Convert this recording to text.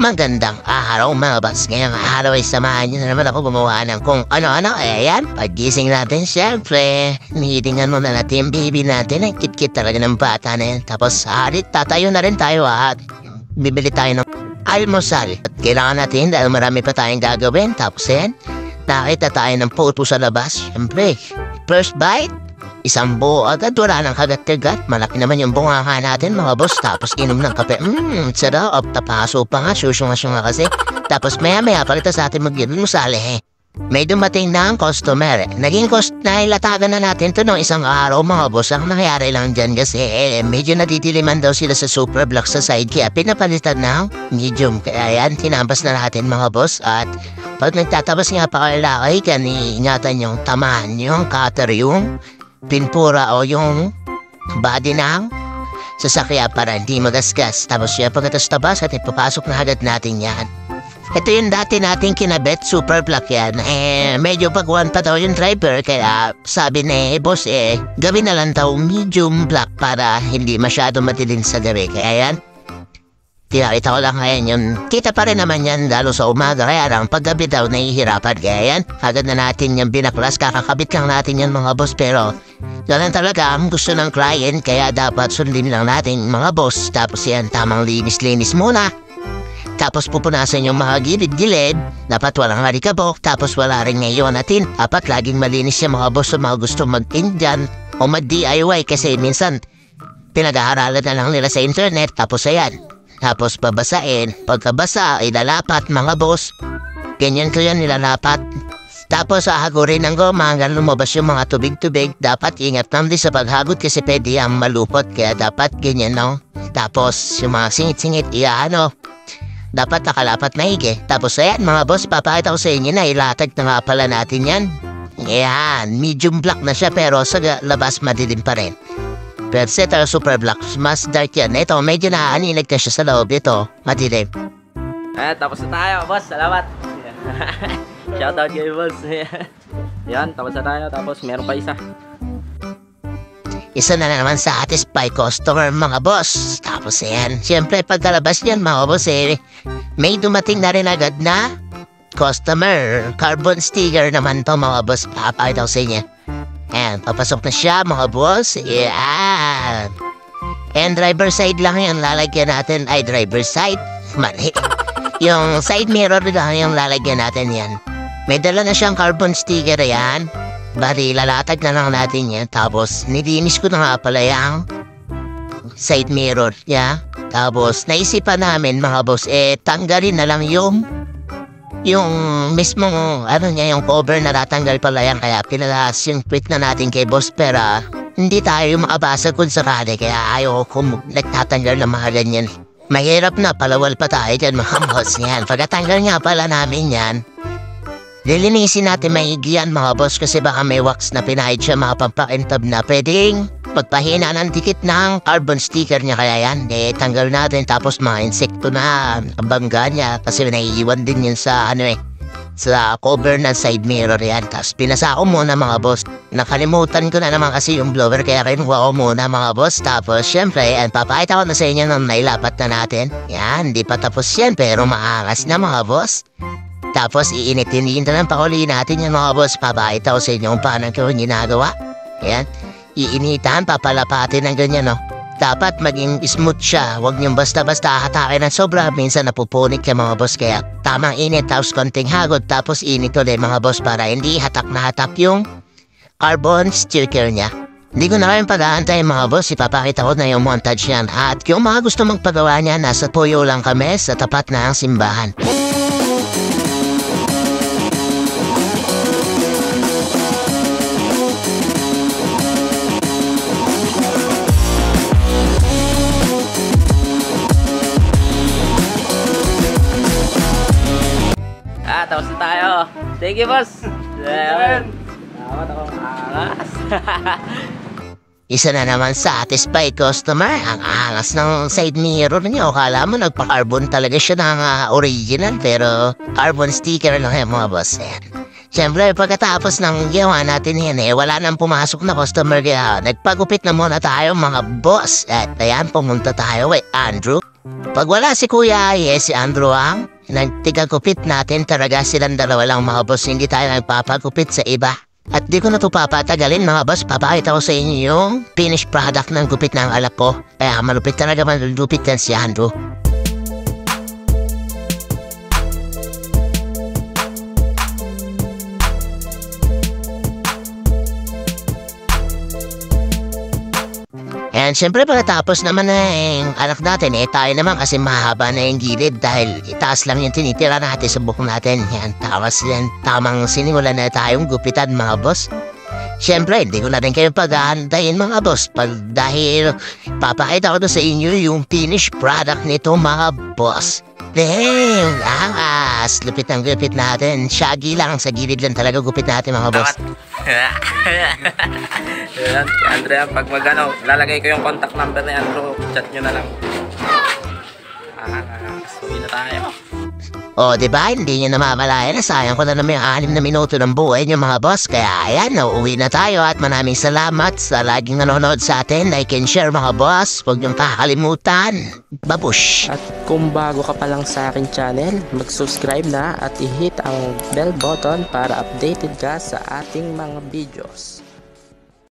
Magandang araw mga boss. Ngayong araw ay samahan nyo na naman ako gumawa ng kung ano-ano. Ayan, paggising natin syempre, hinihingan muna natin yung baby natin. Ang kit-kit talaga ng bata na yan. Tapos tatayo na rin tayo at bibili tayo ng almusal. At kailangan natin dahil marami pa tayong gagawin. Tapos yan, nakita tayo ng photo sa labas. Syempre, first bite, isang buo agad, wala nang kagat-kagat. Malaki naman yung bunganga natin mga boss. Tapos inom ng kape. Sarap. Tapaso pa nga. Susunga-sunga kasi. Tapos maya-maya palita sa atin mag-almusal eh. May dumating na ang customer. Naging nailatagan na natin to nung isang araw mga boss. Ang nangyari lang dyan kasi medyo natitiliman daw sila sa super block sa side. Kaya pinapalitan ng medium. Kaya yan, tinambas na natin mga boss. At pag nagtatabas nga pa kayo lakay, ingatan yung tamaan yung cutter yung pintura o yung body ng sasakya para hindi magasgas. Tapos siya pagkatas-tabas at ipapasok na agad natin yan. Ito yung dati nating kinabit, super block yan. Medyo pagwan pa daw yung driver kaya sabi na boss gawin na lang daw medium block para hindi masyado matilin sa gabi. Kaya yan, tinakita ko lang ngayon yun. Kita pa rin naman yan lalo sa umaga. Kaya lang paggabi daw nahihirapan. Kaya yan, agad na natin yung binaklas. Kakakabit lang natin yan mga boss. Pero yan talaga ang gusto ng client. Kaya dapat sundin lang natin mga boss. Tapos yan, tamang linis-linis muna. Tapos pupunasan yung mga gilid-gilid. Dapat walang harikabok. Tapos wala rin ngayon natin. Dapat laging malinis yung mga boss. Sa mga gusto mag-Indian o mag-DIY. Kasi minsan pinag-aaralan na lang nila sa internet. Tapos ayan, tapos babasain. Pagkabasa, ilalapat mga boss. Ganyan ko yan nilalapat. Tapos hahagurin ng goma hanggang lumabas yung mga tubig-tubig. Dapat ingat lang din sa paghagod kasi pwede yung malupot. Kaya dapat ganyan no. Tapos yung mga singit-singit dapat nakalapat na higi. Tapos ayan mga boss, papakita ko sa inyo na ilatag na nga pala natin yan. Ayan, medium black na siya pero sa labas madilim pa rin. Pero sa super black, mas dark yan. Ito, medyo naanilag na siya sa loob. Ito, madilim. Tapos na tayo, boss. Salamat. Shoutout kayo, boss. Yan, tapos na tayo. Tapos meron pa isa. Isa na naman satisfy customer mga boss. Tapos yan, siyempre pagkalabas niyan mga boss may dumating na rin agad na customer. Carbon sticker naman to mga boss. Papakita ko sa inyo. Ayan, papasok na siya mga boss. Ayan. And driver side lang yung lalagyan natin. Ay, driver side. Mali. Yung side mirror lang yung lalagyan natin yan. May dala na siyang carbon sticker yan. Bali, lalatag na lang natin yan. Tapos, nilinis ko na nga pala yung side mirror niya. Tapos, naisipan namin mga boss, tanggalin na lang yung mismong, yung cover na natanggal pala yan. Kaya, pinalas yung tweet na natin kay boss. Pero, hindi tayo makabasa kung sakali. Kaya, ayaw ko nagtatanggal ng mga ganyan. Mahirap na, palawal pa tayo dyan mga boss yan. Pagkatanggal nga pala namin yan, lilinisin natin maigi yan mga boss kasi baka may wax na pinahid siya mga pampakintab na pwedeng magpahina ng dikit ng carbon sticker niya. Kaya yan, tanggal natin. Tapos mga insekto na bangga niya kasi naiiwan din yun sa sa cover ng side mirror yan. Tapos pinasa ko muna mga boss. Nakalimutan ko na naman kasi yung blower kaya kinuha ko muna mga boss. Tapos syempre, papakita ko na sa inyo nang nailapat na natin. Yan, di pa tapos yan pero maangas na mga boss. Tapos iinitin na lang pakuli natin yung mga boss. Papakita ko sa inyo kung paano ko ginagawa. Ayan. Iinitan, papalapatin ng ganyan no. Dapat maging smooth siya. Huwag niyong basta-basta hatakin ng sobra. Minsan napupunik yung mga boss. Kaya tamang init tapos konting hagod. Tapos init ulit mga boss para hindi hatak na hatak yung carbon sticker niya. Hindi ko na rin pag-aantay mga boss. Ipapakita ko na yung montage niyan. At kung mga gusto magpagawa niya, nasa Puyo lang kami sa tapat na ang simbahan. Tapos na tayo. Thank you, boss. Salamat akong angas. Isa na naman satisfied customer. Ang angas ng side mirror niya. Akala mo nagpa-carbon talaga siya ng original. Pero carbon sticker lang yan mga boss. Siyempre, pagkatapos ng ginawa natin yan wala nang pumasok na customer kaya nagpagupit na muna tayo mga boss. At ayan, pumunta tayo kay Andrew. Pag wala si Kuya si Andrew ang nagtigagupit natin. Talaga silang dalawa lang mga boss, hindi tayo nagpapagupit sa iba. At di ko na ito papatagalin mga boss, papakita ko sa inyo yung finished product ng gupit ng alak ko. Kaya malupit talaga malupit yan si Andrew. And syempre pagkatapos naman na yung anak natin tayo naman kasi mahaba na yung gilid dahil itaas lang yung tinitira natin sa buhok natin. Yan, tawas yan, tamang sinimulan na tayong gupitan mga boss. Syempre, hindi ko na rin kayo paghahantayin mga boss dahil papakita ko sa inyo yung finished product nito mga boss. Damn! Angas! Lupit ng gupit natin. Shaggy lang, sa gilid lang talaga gupit natin mga boss. Yan, Andrea, pag magano, lalagay ko yung contact number ni Andrew, chat nyo na lang. Suwi na tayo. O, diba? Hindi nyo namamalayan na sayang ko na naman yung 6 na minuto ng buhay nyo mga boss. Kaya ayan, uuwi na tayo at maraming salamat sa laging nanonood sa atin. Like and share mga boss. Huwag niyong kakalimutan. Babush! At kung bago ka pa lang sa akin channel, mag-subscribe na at i-hit ang bell button para updated ka sa ating mga videos.